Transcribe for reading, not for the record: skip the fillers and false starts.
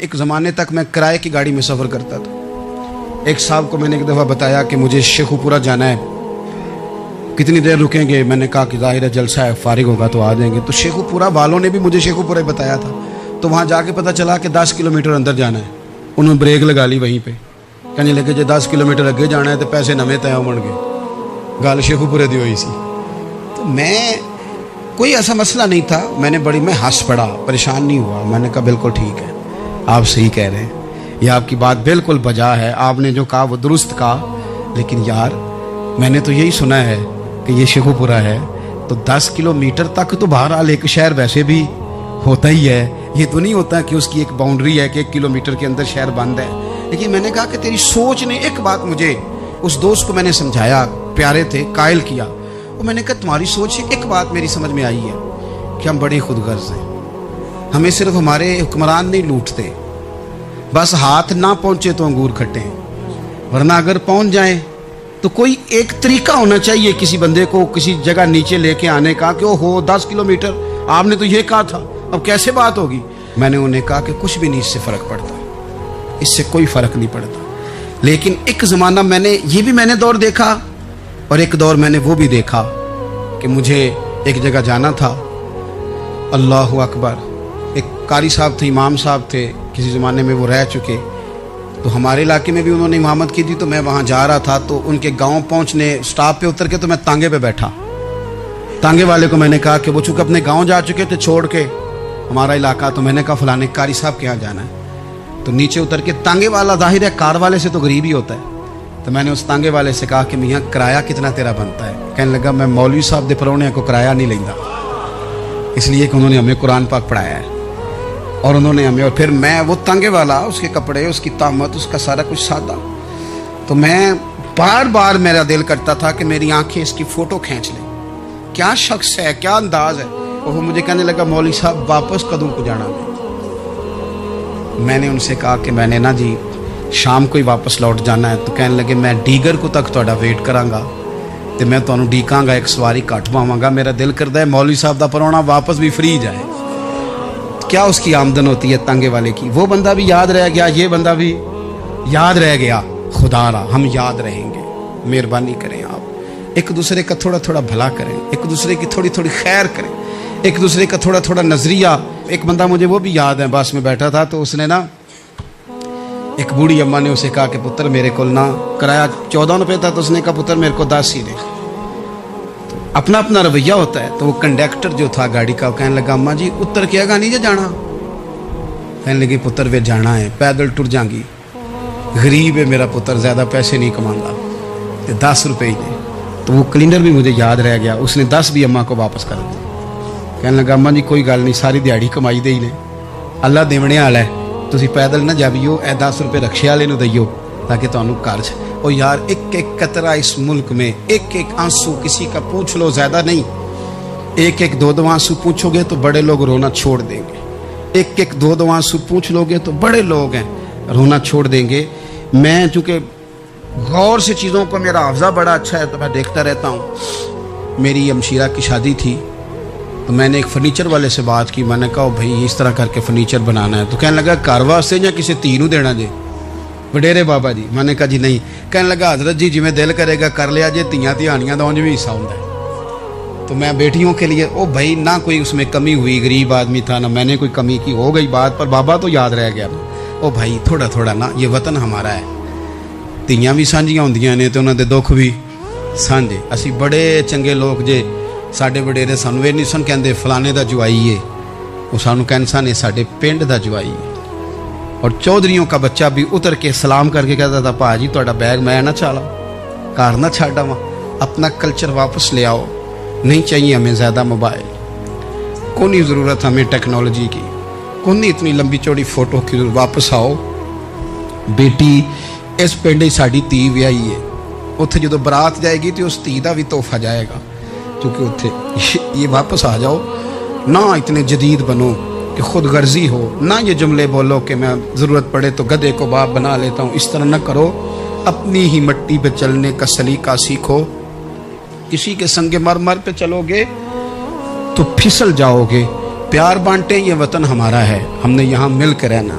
ایک زمانے تک میں کرائے کی گاڑی میں سفر کرتا تھا۔ ایک صاحب کو میں نے ایک دفعہ بتایا کہ مجھے شیخو پورہ جانا ہے، کتنی دیر رکیں گے؟ میں نے کہا کہ ظاہر ہے جلسہ ہے، فارغ ہوگا تو آ جائیں گے۔ تو شیخو پورہ والوں نے بھی مجھے شیخو پورہ بتایا تھا، تو وہاں جا کے پتہ چلا کہ 10 کلومیٹر اندر جانا ہے۔ انہوں نے بریک لگا لی وہیں پہ، کہنے لگے جی 10 کلومیٹر اگے جانا ہے تو پیسے نویں طے ہون گے۔ گل شیخو پورے دی ہوئی سی۔ تو میں کوئی ایسا مسئلہ نہیں تھا، میں ہنس پڑا، پریشان نہیں ہوا۔ میں نے کہا بالکل ٹھیک ہے، آپ صحیح کہہ رہے ہیں، یہ آپ کی بات بالکل بجا ہے، آپ نے جو کہا وہ درست کہا، لیکن یار میں نے تو یہی سنا ہے کہ یہ شیخو پورہ ہے، تو 10 کلومیٹر تک تو بہرحال ایک شہر ویسے بھی ہوتا ہی ہے، یہ تو نہیں ہوتا کہ اس کی ایک باؤنڈری ہے کہ 1 کلومیٹر کے اندر شہر بند ہے۔ لیکن میں نے کہا کہ تیری سوچ نے ایک بات مجھے، اس دوست کو میں نے سمجھایا، پیارے تھے، قائل کیا، اور میں نے کہا تمہاری سوچ سے ایک بات میری سمجھ میں آئی ہے کہ ہم بڑے خود غرض ہیں، ہمیں صرف ہمارے حکمران نہیں لوٹتے، بس ہاتھ نہ پہنچے تو انگور کھٹے ہیں، ورنہ اگر پہنچ جائیں تو کوئی ایک طریقہ ہونا چاہیے کسی بندے کو کسی جگہ نیچے لے کے آنے کا کہ ہو 10 کلومیٹر آپ نے تو یہ کہا تھا، اب کیسے بات ہوگی؟ میں نے انہیں کہا کہ کچھ بھی نہیں اس سے فرق پڑتا، اس سے کوئی فرق نہیں پڑتا۔ لیکن ایک زمانہ میں نے دور دیکھا، اور ایک دور میں نے وہ بھی دیکھا کہ مجھے ایک جگہ جانا تھا۔ اللہ اکبر، ایک قاری صاحب تھے، امام صاحب تھے، کسی زمانے میں وہ رہ چکے، تو ہمارے علاقے میں بھی انہوں نے امامت کی تھی، تو میں وہاں جا رہا تھا، تو ان کے گاؤں پہنچنے سٹاپ پہ اتر کے تو میں تانگے پہ بیٹھا۔ تانگے والے کو میں نے کہا کہ وہ چونکہ اپنے گاؤں جا چکے تھے چھوڑ کے ہمارا علاقہ، تو میں نے کہا فلانے قاری صاحب کے یہاں جانا ہے۔ تو نیچے اتر کے تانگے والا ظاہر ہے کار والے سے تو غریب ہی ہوتا ہے، تو میں نے اس تانگے والے سے کہا کہ میاں کرایہ کتنا تیرا بنتا ہے؟ کہنے لگا میں مولوی صاحب دے پرونے کو کرایہ نہیں لینا، اس لیے کہ انہوں نے ہمیں قرآن پاک پڑھایا ہے، اور انہوں نے ہمیں، اور پھر میں وہ تانگے والا، اس کے کپڑے، اس کی طامت، اس کا سارا کچھ سادہ، تو میں بار بار میرا دل کرتا تھا کہ میری آنکھیں اس کی فوٹو کھینچ لیں، کیا شخص ہے، کیا انداز ہے۔ اور وہ مجھے کہنے لگا مولوی صاحب واپس کدوں کو جانا؟ میں نے ان سے کہا کہ میں نے نا جی شام کو ہی واپس لوٹ جانا ہے۔ تو کہنے لگے میں ڈیگر کو تک تہاڈا ویٹ کراں گا، تو میں تانوں ڈیکاں گا، ایک سواری کٹ پاواں گا، میرا دل کردا ہے مولوی صاحب دا پرونا واپس بھی فری جائے۔ کیا اس کی آمدن ہوتی ہے تانگے والے کی؟ وہ بندہ بھی یاد رہ گیا، یہ بندہ بھی یاد رہ گیا۔ خدا را ہم یاد رہیں گے، مہربانی کریں آپ، ایک دوسرے کا تھوڑا تھوڑا بھلا کریں، ایک دوسرے کی تھوڑی تھوڑی خیر کریں، ایک دوسرے کا تھوڑا تھوڑا نظریہ۔ ایک بندہ مجھے وہ بھی یاد ہے، بس میں بیٹھا تھا، تو اس نے نا، ایک بوڑھی اماں نے اسے کہا کہ پتر میرے کو نا کرایہ 14 روپے تھا، تو اس نے کہا پتر میرے کو 10 ہی دے۔ اپنا اپنا رویہ ہوتا ہے۔ تو وہ کنڈکٹر جو تھا گاڑی کا، کہنے لگا اماں جی اتر کے گا نہیں جی جانا؟ کہنے لگی پتر وے جانا ہے، پیدل ٹر جاں گی، غریب ہے میرا پتر، زیادہ پیسے نہیں کماندا، 10 روپے ہی دے۔ تو وہ کلینڈر بھی مجھے یاد رہ گیا، اس نے 10 بھی اماں کو واپس کر دیا۔ کہنے لگا اماں جی کوئی گل نہیں، ساری دیہڑی کمائی دے ہی نے، اللہ دیونے والا ہے، تسی پیدل نہ جاویو، اے 10 روپے رکشے والے نو دئیو تاکہ تانوں قرض۔ اور یار ایک ایک قطرہ اس ملک میں، ایک ایک آنسو کسی کا پوچھ لو، زیادہ نہیں، ایک ایک 2 آنسو پوچھو گے تو بڑے لوگ رونا چھوڑ دیں گے، ایک ایک 2 آنسو پوچھ لو گے تو بڑے لوگ ہیں رونا چھوڑ دیں گے۔ میں چونکہ غور سے چیزوں کو، میرا حافظہ بڑا اچھا ہے، تو میں دیکھتا رہتا ہوں۔ میری ہمشیرہ کی شادی تھی، تو میں نے ایک فرنیچر والے سے بات کی، میں نے کہا بھائی اس طرح کر کے فرنیچر بنانا ہے، تو کہنے لگا گھر واسطے یا کسی تھی نو دینا جی؟ وڈیرے بابا جی۔ میں نے کہا جی نہیں۔ کہنے لگا حضرت جی جی دل کرے گا کر لیا جی، تیاں تہانیاں دا اونج بھی حصہ ہوندا ہے، تو میں بیٹیوں کے لیے، او بھائی نہ کوئی اس میں کمی ہوئی، غریب آدمی تھا نہ میں نے کوئی کمی کی، ہو گئی بات، پر بابا تو یاد رہ گیا نا، او بھائی تھوڑا تھوڑا نا، یہ وطن ہمارا ہے، تیاں بھی سانجیاں ہوندیاں نے تے انہاں دے دکھ بھی سانجے۔ اسی بڑے چنگے لوگ جے، ساڈے وڈیرے سانوں یہ نہیں سن کہندے فلانے دا جوائی ہے، وہ سانوں کہن سن یہ ساڈے پنڈ دا جوائی ہے۔ اور چودھریوں کا بچہ بھی اتر کے سلام کر کے کہتا تھا پا جی تہاڈا بیگ میں نہ چالا، کار نہ چھڈ آواں، اپنا کلچر واپس لے آؤ، نہیں چاہیے ہمیں زیادہ موبائل، کونی ضرورت ہمیں ٹیکنالوجی کی، کونی اتنی لمبی چوڑی فوٹو کی، واپس آؤ۔ بیٹی اس پنڈ ساڈی تھی ویائی ہے، اتنے جدو برات جائے گی تو اس تھی کا بھی تحفہ جائے گا، کیونکہ اتنے یہ واپس آ جاؤ، نہ اتنے جدید بنو کہ خود غرضی ہو، نہ یہ جملے بولو کہ میں ضرورت پڑے تو گدھے کو باپ بنا لیتا ہوں، اس طرح نہ کرو، اپنی ہی مٹی پہ چلنے کا سلیقہ سیکھو۔ کسی کے سنگ مرمر پہ چلو گے تو پھسل جاؤ گے۔ پیار بانٹیں، یہ وطن ہمارا ہے، ہم نے یہاں مل کے رہنا،